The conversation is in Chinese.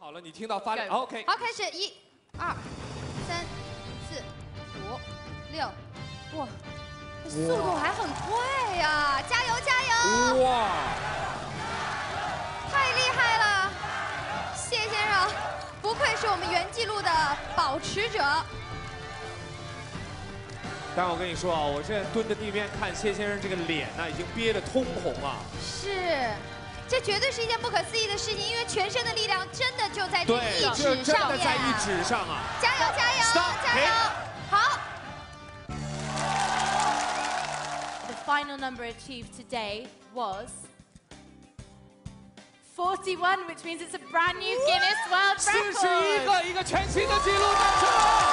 好了，你听到发力 ，OK。好，开始，1、2、3、4、5、6，哇，速度还很快呀！加油加油！哇，太厉害了，谢先生，不愧是我们原纪录的保持者。但我跟你说啊，我现在蹲在地面看谢先生这个脸呢，已经憋得通红啊。是。 这绝对是一件不可思议的事情，因为全身的力量真的就在这一指上面。真的在一指上啊！加油加油加油！好。The final number achieved today was 41, which means it's a brand new Guinness World Record. 41个，一个全新的纪录诞生。